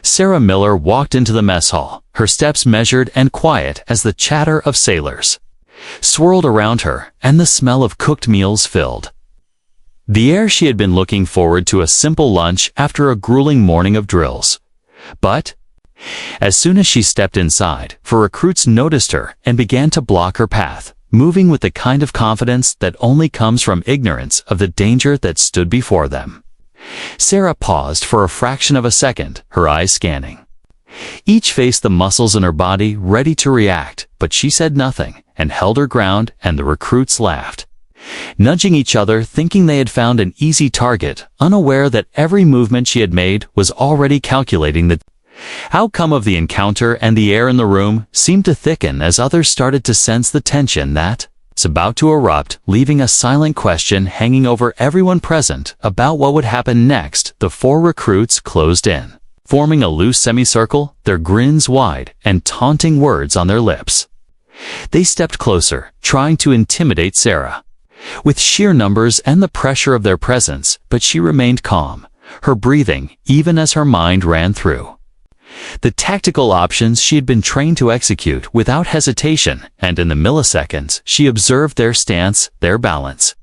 Sarah Miller walked into the mess hall, her steps measured and quiet as the chatter of sailors swirled around her and the smell of cooked meals filled the air. She had been looking forward to a simple lunch after a grueling morning of drills. But as soon as she stepped inside, four recruits noticed her and began to block her path, moving with the kind of confidence that only comes from ignorance of the danger that stood before them. Sarah paused for a fraction of a second, her eyes scanning each face, the muscles in her body ready to react, but she said nothing and held her ground, and the recruits laughed, nudging each other, thinking they had found an easy target, unaware that every movement she had made was already calculating the outcome of the encounter. And the air in the room seemed to thicken as others started to sense the tension that was about to erupt, leaving a silent question hanging over everyone present about what would happen next. The four recruits closed in, forming a loose semicircle, their grins wide and taunting words on their lips. They stepped closer, trying to intimidate Sarah with sheer numbers and the pressure of their presence, but she remained calm, her breathing even as her mind ran through the tactical options she had been trained to execute without hesitation, and in the milliseconds she observed their stance, their balance,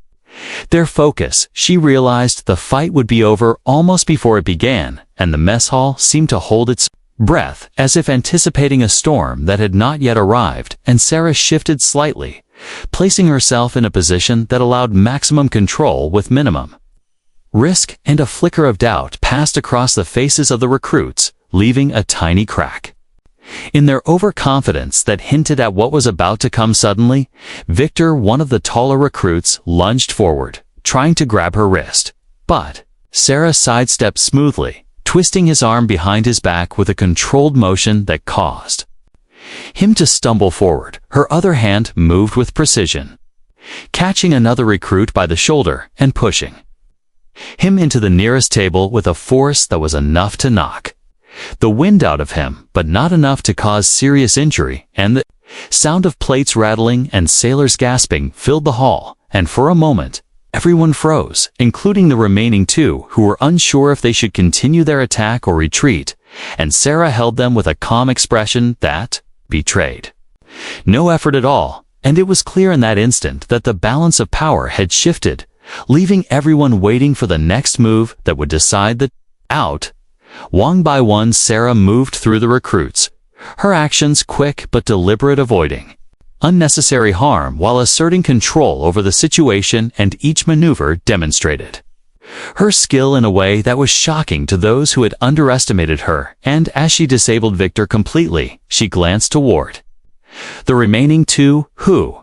their focus. She realized the fight would be over almost before it began, and the mess hall seemed to hold its breath as if anticipating a storm that had not yet arrived. And Sarah shifted slightly, placing herself in a position that allowed maximum control with minimum risk, and a flicker of doubt passed across the faces of the recruits, leaving a tiny crack in their overconfidence that hinted at what was about to come. Suddenly, Victor, one of the taller recruits, lunged forward, trying to grab her wrist, but Sarah sidestepped smoothly, twisting his arm behind his back with a controlled motion that caused him to stumble forward. Her other hand moved with precision, catching another recruit by the shoulder and pushing him into the nearest table with a force that was enough to knock the wind out of him, but not enough to cause serious injury. And the sound of plates rattling and sailors gasping filled the hall, and for a moment everyone froze, including the remaining two, who were unsure if they should continue their attack or retreat. And Sarah held them with a calm expression that betrayed no effort at all, and it was clear in that instant that the balance of power had shifted, leaving everyone waiting for the next move that would decide the out. One by one, Sarah moved through the recruits, her actions quick but deliberate, avoiding unnecessary harm while asserting control over the situation, and each maneuver demonstrated her skill in a way that was shocking to those who had underestimated her. And as she disabled Victor completely, she glanced toward the remaining two, who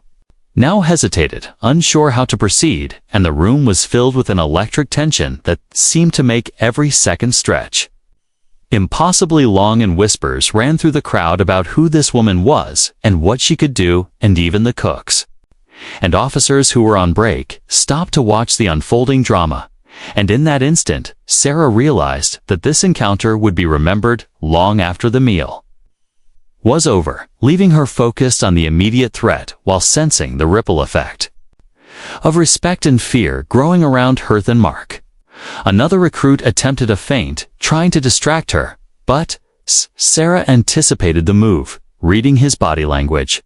now hesitated, unsure how to proceed, and the room was filled with an electric tension that seemed to make every second stretch impossibly long, and whispers ran through the crowd about who this woman was and what she could do. And even the cooks and officers who were on break stopped to watch the unfolding drama. And in that instant, Sarah realized that this encounter would be remembered long after the meal was over, leaving her focused on the immediate threat while sensing the ripple effect of respect and fear growing around her and Mark. Another recruit attempted a feint, trying to distract her, but Sarah anticipated the move, reading his body language.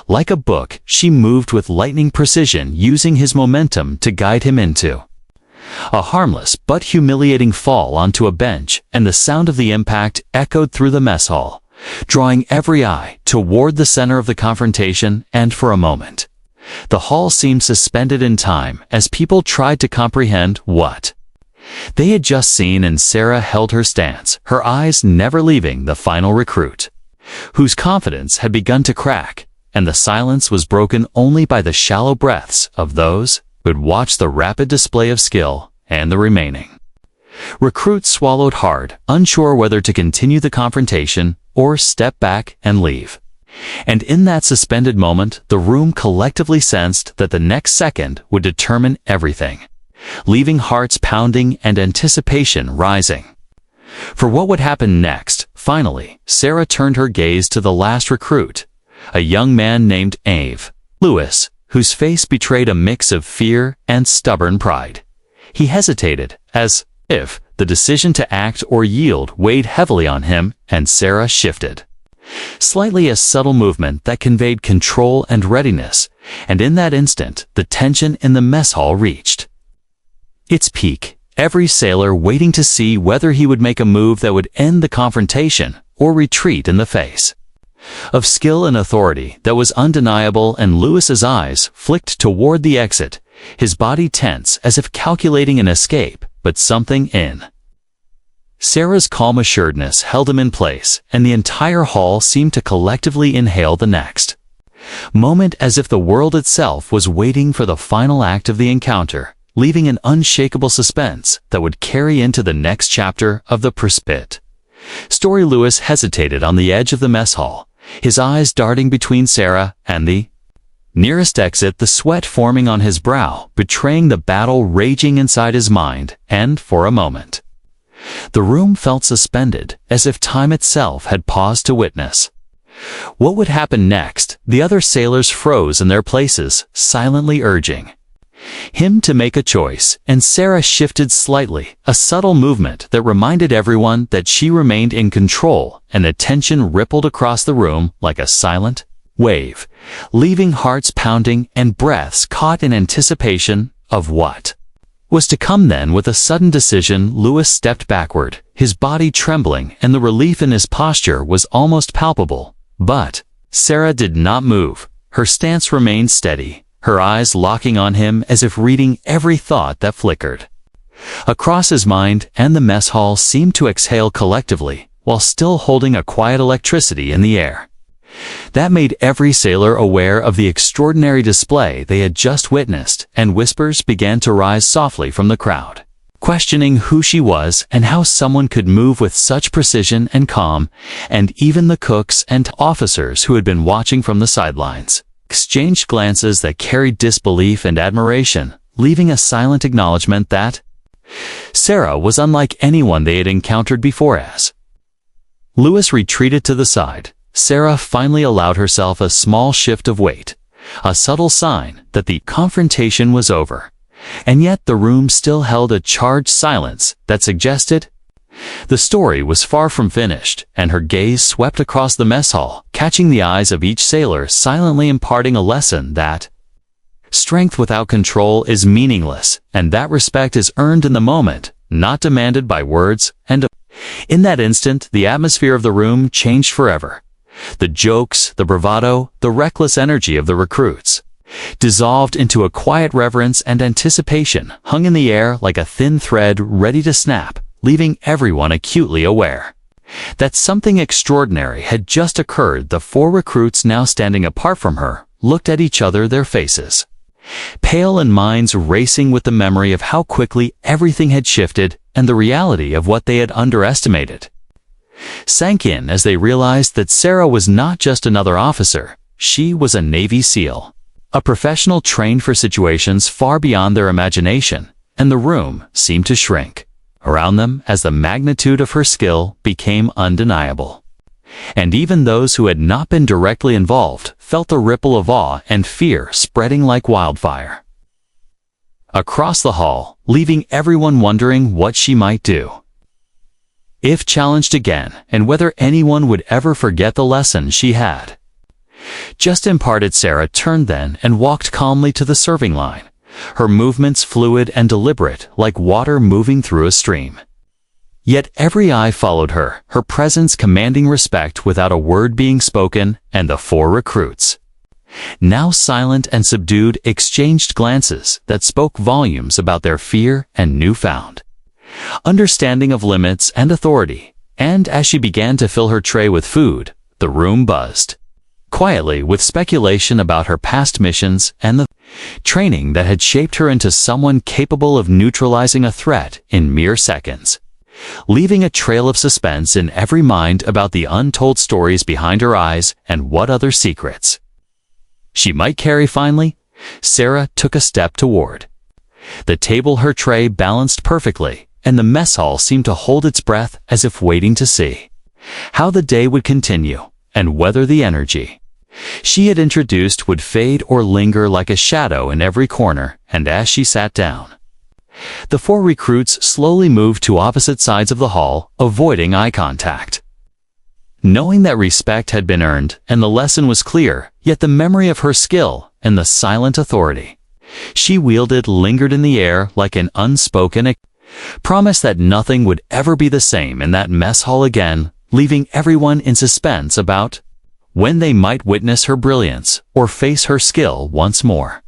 Like a book, she moved with lightning precision, using his momentum to guide him into a harmless but humiliating fall onto a bench, and the sound of the impact echoed through the mess hall, drawing every eye toward the center of the confrontation. And for a moment, the hall seemed suspended in time as people tried to comprehend what they had just seen. And Sarah held her stance, her eyes never leaving the final recruit, whose confidence had begun to crack, and the silence was broken only by the shallow breaths of those who had watched the rapid display of skill. And the remaining recruits swallowed hard, unsure whether to continue the confrontation or step back and leave. And in that suspended moment, the room collectively sensed that the next second would determine everything, leaving hearts pounding and anticipation rising for what would happen next. Finally, Sarah turned her gaze to the last recruit, a young man named Ave Lewis, whose face betrayed a mix of fear and stubborn pride. He hesitated, as if the decision to act or yield weighed heavily on him, and Sarah shifted. Slightly a subtle movement that conveyed control and readiness, and in that instant, the tension in the mess hall reached its peak, every sailor waiting to see whether he would make a move that would end the confrontation or retreat in the face of skill and authority that was undeniable, and Lewis's eyes flicked toward the exit, his body tense as if calculating an escape, but something in Sarah's calm assuredness held him in place, and the entire hall seemed to collectively inhale the next moment as if the world itself was waiting for the final act of the encounter, leaving an unshakable suspense that would carry into the next chapter of the Prespit story. Lewis hesitated on the edge of the mess hall, his eyes darting between Sarah and the nearest exit, the sweat forming on his brow, betraying the battle raging inside his mind, and for a moment, the room felt suspended, as if time itself had paused to witness what would happen next. The other sailors froze in their places, silently urging him to make a choice, and Sarah shifted slightly, a subtle movement that reminded everyone that she remained in control, and the tension rippled across the room like a silent wave, leaving hearts pounding and breaths caught in anticipation of what was to come. Then, with a sudden decision, Lewis stepped backward, his body trembling, and the relief in his posture was almost palpable. But Sarah did not move. Her stance remained steady, her eyes locking on him as if reading every thought that flickered across his mind, and the mess hall seemed to exhale collectively, while still holding a quiet electricity in the air that made every sailor aware of the extraordinary display they had just witnessed, and whispers began to rise softly from the crowd, questioning who she was and how someone could move with such precision and calm, and even the cooks and officers who had been watching from the sidelines exchanged glances that carried disbelief and admiration, leaving a silent acknowledgement that Sarah was unlike anyone they had encountered before. As Lewis retreated to the side, Sarah finally allowed herself a small shift of weight, a subtle sign that the confrontation was over, and yet the room still held a charged silence that suggested the story was far from finished. And her gaze swept across the mess hall, catching the eyes of each sailor, silently imparting a lesson that strength without control is meaningless, and that respect is earned in the moment, not demanded by words. And in that instant, the atmosphere of the room changed forever. The jokes, the bravado, the reckless energy of the recruits dissolved into a quiet reverence, and anticipation hung in the air like a thin thread ready to snap, leaving everyone acutely aware that something extraordinary had just occurred. The four recruits, now standing apart from her, looked at each other, their faces pale and minds racing with the memory of how quickly everything had shifted, and the reality of what they had underestimated sank in as they realized that Sarah was not just another officer. She was a Navy SEAL, a professional trained for situations far beyond their imagination, and the room seemed to shrink around them as the magnitude of her skill became undeniable. And even those who had not been directly involved felt the ripple of awe and fear spreading like wildfire across the hall, leaving everyone wondering what she might do if challenged again, and whether anyone would ever forget the lesson she had just imparted. Sarah turned then and walked calmly to the serving line, her movements fluid and deliberate, like water moving through a stream. Yet every eye followed her, her presence commanding respect without a word being spoken, and the four recruits, now silent and subdued, exchanged glances that spoke volumes about their fear and newfound understanding of limits and authority. And as she began to fill her tray with food, the room buzzed quietly with speculation about her past missions and the training that had shaped her into someone capable of neutralizing a threat in mere seconds, leaving a trail of suspense in every mind about the untold stories behind her eyes and what other secrets she might carry. Finally, Sarah took a step toward the table, her tray balanced perfectly, and the mess hall seemed to hold its breath as if waiting to see how the day would continue, and whether the energy she had introduced would fade or linger like a shadow in every corner. And as she sat down The 4 recruits slowly moved to opposite sides of the hall, avoiding eye contact. Knowing that respect had been earned and the lesson was clear, yet the memory of her skill and the silent authority she wielded lingered in the air like an unspoken promise that nothing would ever be the same in that mess hall again, leaving everyone in suspense about when they might witness her brilliance or face her skill once more.